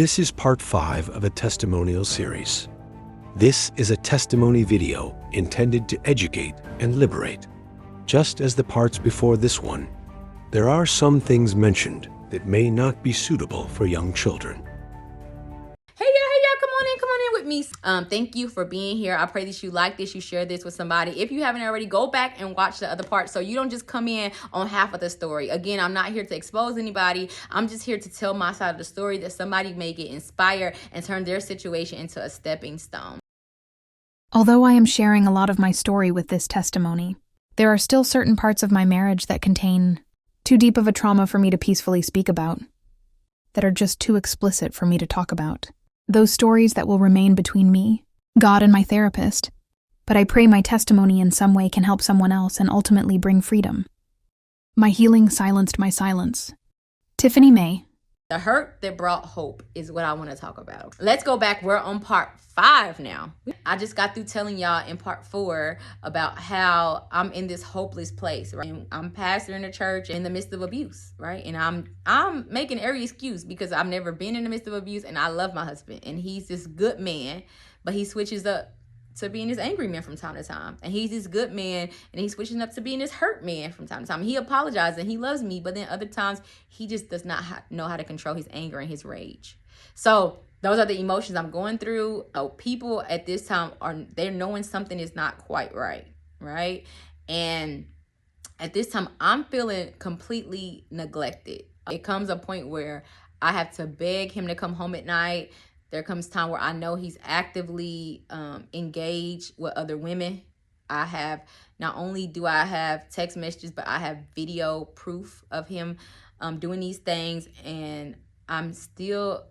This is part 5 of a testimonial series. This is a testimony video intended to educate and liberate. Just as the parts before this one, there are some things mentioned that may not be suitable for young children. Hey y'all, come on in with me. Thank you for being here. I pray that you like this, you share this with somebody. If you haven't already, go back and watch the other part so you don't just come in on half of the story. Again, I'm not here to expose anybody. I'm just here to tell my side of the story that somebody may get inspired and turn their situation into a stepping stone. Although I am sharing a lot of my story with this testimony, there are still certain parts of my marriage that contain too deep of a trauma for me to peacefully speak about, that are just too explicit for me to talk about. Those stories that will remain between me, God, and my therapist. But I pray my testimony in some way can help someone else and ultimately bring freedom. My healing silenced my silence. Tiffany May. The hurt that brought hope is what I want to talk about. Let's go back. We're on part 5 now. I just got through telling y'all in part 4 about how I'm in this hopeless place, right? And I'm pastoring a church in the midst of abuse, right? And I'm making every excuse because I've never been in the midst of abuse, and I love my husband, and he's this good man, but he switches up to being this angry man from time to time. And he's this good man, and he's switching up to being this hurt man from time to time. He apologizes and he loves me, but then other times he just does not know how to control his anger and his rage. So those are the emotions I'm going through. People at this time they're knowing something is not quite right? And at this time, I'm feeling completely neglected. It comes a point where I have to beg him to come home at night. There comes time where I know he's actively engaged with other women. Not only do I have text messages, but I have video proof of him doing these things. And I'm still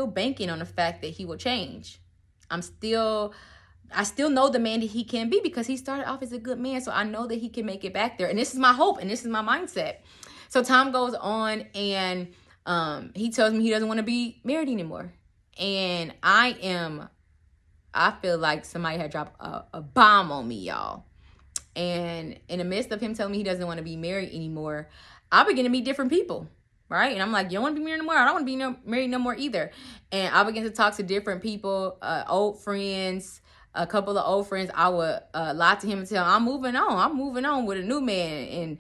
banking on the fact that he will change. I still know the man that he can be because he started off as a good man. So I know that he can make it back there. And this is my hope and this is my mindset. So time goes on, and he tells me he doesn't want to be married anymore. And I feel like somebody had dropped a bomb on me, y'all. And in the midst of him telling me he doesn't want to be married anymore, I begin to meet different people, right? And I'm like, you don't want to be married no more? I don't want to be married no more either. And I begin to talk to different people, old friends, a couple of old friends. I would lie to him and tell him, I'm moving on with a new man. And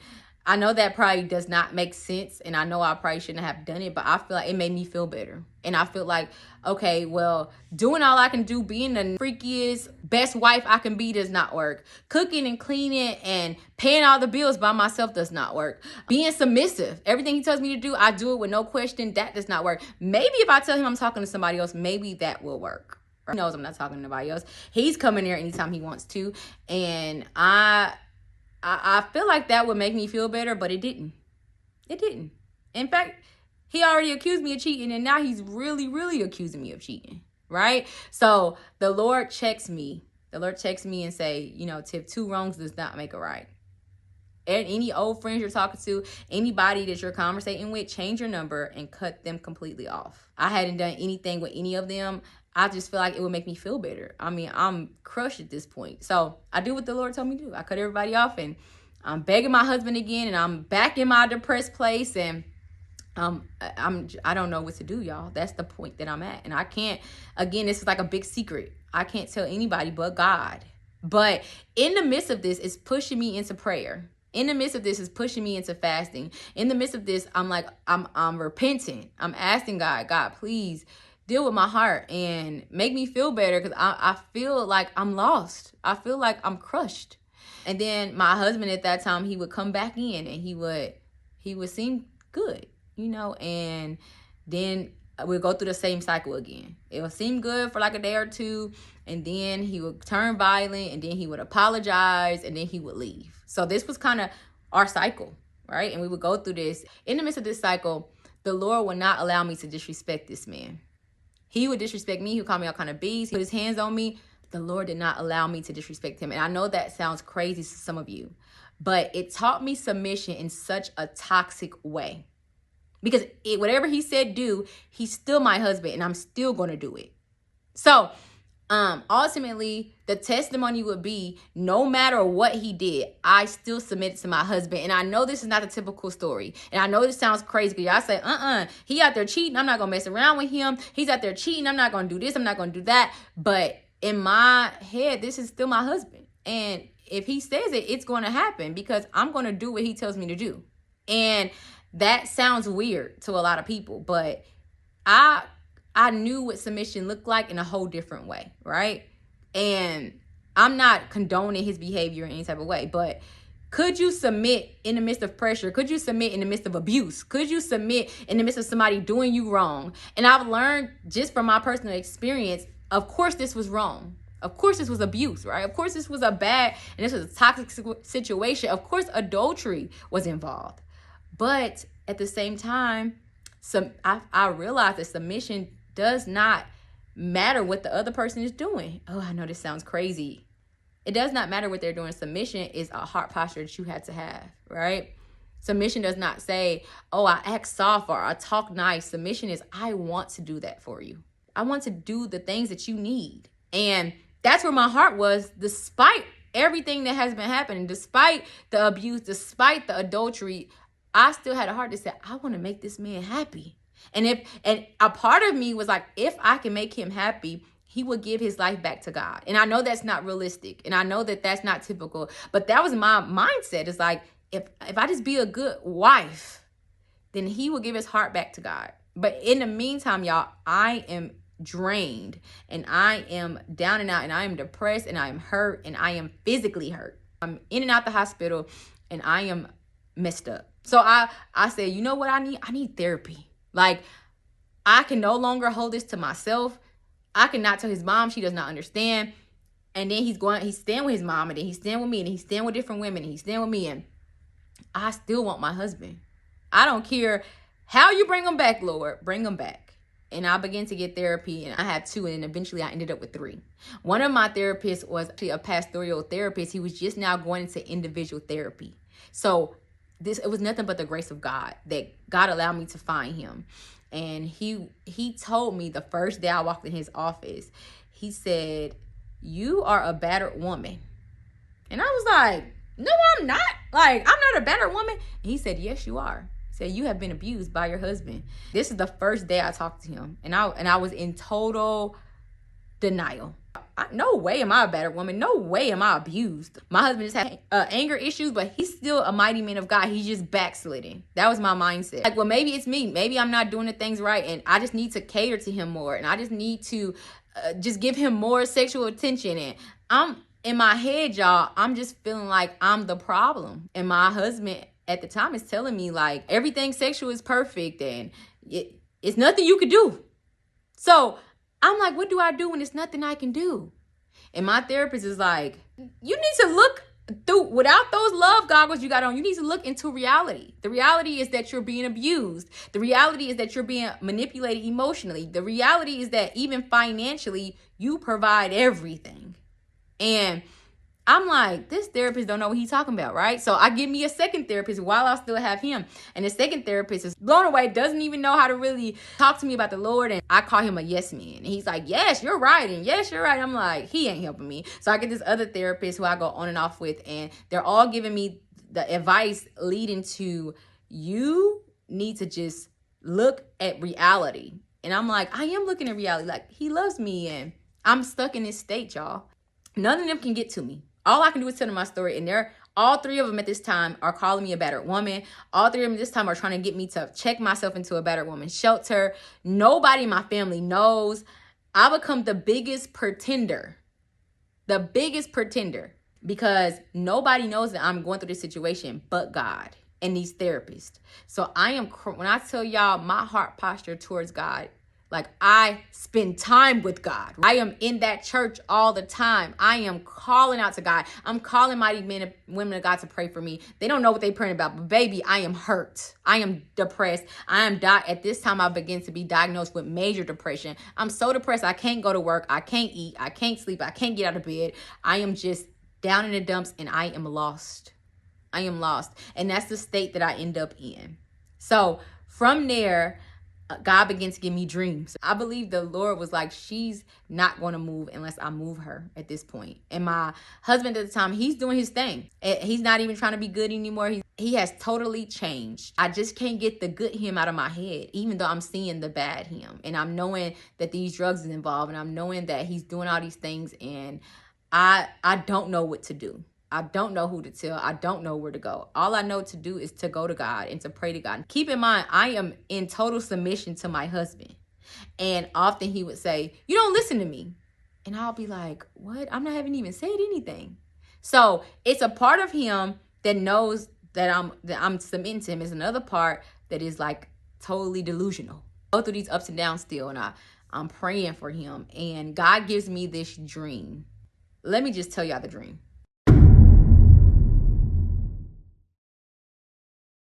I know that probably does not make sense, and I know I probably shouldn't have done it, but I feel like it made me feel better. And I feel like, okay, well, doing all I can do, being the freakiest, best wife I can be does not work. Cooking and cleaning and paying all the bills by myself does not work. Being submissive, everything he tells me to do, I do it with no question. That does not work. Maybe if I tell him I'm talking to somebody else, maybe that will work. He knows I'm not talking to nobody else. He's coming there anytime he wants to, and I feel like that would make me feel better, but it didn't. It didn't. In fact, he already accused me of cheating, and now he's really, really accusing me of cheating, right? So the Lord checks me. The Lord checks me and say, Tiff, 2 wrongs does not make a right. And any old friends you're talking to, anybody that you're conversating with, change your number and cut them completely off. I hadn't done anything with any of them. I just feel like it would make me feel better. I mean, I'm crushed at this point. So I do what the Lord told me to do. I cut everybody off, and I'm begging my husband again, and I'm back in my depressed place, and I don't know what to do, y'all. That's the point that I'm at. And I can't, again, this is like a big secret. I can't tell anybody but God. But in the midst of this, it's pushing me into prayer. In the midst of this is pushing me into fasting. In the midst of this, I'm repenting. I'm asking God, please deal with my heart and make me feel better, because I feel like I'm lost. I feel like I'm crushed. And then my husband at that time, he would come back in, and he would seem good, and then we'll go through the same cycle again. It would seem good for like a day or two, and then he would turn violent, and then he would apologize, and then he would leave. So this was kind of our cycle, right? And we would go through this. In the midst of this cycle, the Lord would not allow me to disrespect this man. He would disrespect me. He would call me all kind of bees. He put his hands on me. The Lord did not allow me to disrespect him. And I know that sounds crazy to some of you, but it taught me submission in such a toxic way. Because whatever he said do, he's still my husband, and I'm still going to do it. So Ultimately, the testimony would be, no matter what he did, I still submitted to my husband. And I know this is not a typical story. And I know this sounds crazy, but y'all say, he out there cheating. I'm not going to mess around with him. He's out there cheating. I'm not going to do this. I'm not going to do that. But in my head, this is still my husband. And if he says it, it's going to happen because I'm going to do what he tells me to do. And that sounds weird to a lot of people, but I knew what submission looked like in a whole different way, right? And I'm not condoning his behavior in any type of way, but could you submit in the midst of pressure? Could you submit in the midst of abuse? Could you submit in the midst of somebody doing you wrong? And I've learned just from my personal experience, of course this was wrong. Of course this was abuse, right? Of course this was a bad, and this was a toxic situation. Of course adultery was involved. But at the same time, I realized that submission does not matter what the other person is doing. Oh, I know this sounds crazy. It does not matter what they're doing. Submission is a heart posture that you have to have, right? Submission does not say, oh, I act soft or I talk nice. Submission is, I want to do that for you. I want to do the things that you need. And that's where my heart was, despite everything that has been happening, despite the abuse, despite the adultery, I still had a heart that said, I want to make this man happy. And a part of me was like, if I can make him happy, he would give his life back to God. And I know that's not realistic. And I know that that's not typical. But that was my mindset. It's like, if I just be a good wife, then he will give his heart back to God. But in the meantime, y'all, I am drained and I am down and out and I am depressed and I am hurt and I am physically hurt. I'm in and out the hospital and I am messed up. So I said, you know what I need? I need therapy. Like, I can no longer hold this to myself. I cannot tell his mom. She does not understand. And then he's staying with his mom, and then he's staying with me, and he's staying with different women, and he's staying with me, and I still want my husband. I don't care how you bring him back, Lord. Bring him back. And I began to get therapy, and I had 2, and eventually I ended up with 3. One of my therapists was actually a pastoral therapist. He was just now going into individual therapy. So it was nothing but the grace of God that God allowed me to find him. And he told me the first day I walked in his office, he said, you are a battered woman. And I was like, no, I'm not. Like, I'm not a battered woman. And he said, yes, you are. He said, you have been abused by your husband. This is the first day I talked to him. And I was in total denial. No way am I a better woman. No way am I abused. My husband just had anger issues, but he's still a mighty man of God. He's just backsliding. That was my mindset. Like, well, maybe it's me. Maybe I'm not doing the things right, and I just need to cater to him more, and I just need to just give him more sexual attention. And I'm in my head, y'all, I'm just feeling like I'm the problem. And my husband at the time is telling me, like, everything sexual is perfect, and it's nothing you could do. So I'm like, what do I do when there's nothing I can do? And my therapist is like, you need to look through, without those love goggles you got on, you need to look into reality. The reality is that you're being abused. The reality is that you're being manipulated emotionally. The reality is that even financially, you provide everything. And I'm like, this therapist don't know what he's talking about, right? So I give me a second therapist while I still have him. And the second therapist is blown away, doesn't even know how to really talk to me about the Lord. And I call him a yes man. And he's like, yes, you're right. And yes, you're right. I'm like, he ain't helping me. So I get this other therapist who I go on and off with. And they're all giving me the advice leading to, you need to just look at reality. And I'm like, I am looking at reality. Like, he loves me. And I'm stuck in this state, y'all. None of them can get to me. All I can do is tell them my story, and all 3 of them at this time are calling me a battered woman. All 3 of them at this time are trying to get me to check myself into a battered woman shelter. Nobody in my family knows. I become the biggest pretender. The biggest pretender. Because nobody knows that I'm going through this situation but God and these therapists. So when I tell y'all my heart posture towards God, like, I spend time with God. I am in that church all the time. I am calling out to God. I'm calling mighty men and women of God to pray for me. They don't know what they're praying about, but baby, I am hurt. I am depressed. At this time, I begin to be diagnosed with major depression. I'm so depressed. I can't go to work. I can't eat. I can't sleep. I can't get out of bed. I am just down in the dumps, and I am lost. I am lost. And that's the state that I end up in. So from there, God began to give me dreams. I believe the Lord was like, she's not going to move unless I move her at this point. And my husband at the time, he's doing his thing. He's not even trying to be good anymore. He has totally changed. I just can't get the good him out of my head, even though I'm seeing the bad him. And I'm knowing that these drugs is involved, and I'm knowing that he's doing all these things, and I don't know what to do. I don't know who to tell. I don't know where to go. All I know to do is to go to God and to pray to God. Keep in mind, I am in total submission to my husband. And often he would say, you don't listen to me. And I'll be like, what? I haven't even said anything. So it's a part of him that knows that I'm submitting to him. It's another part that is like totally delusional. I go through these ups and downs still, and I'm praying for him. And God gives me this dream. Let me just tell y'all the dream.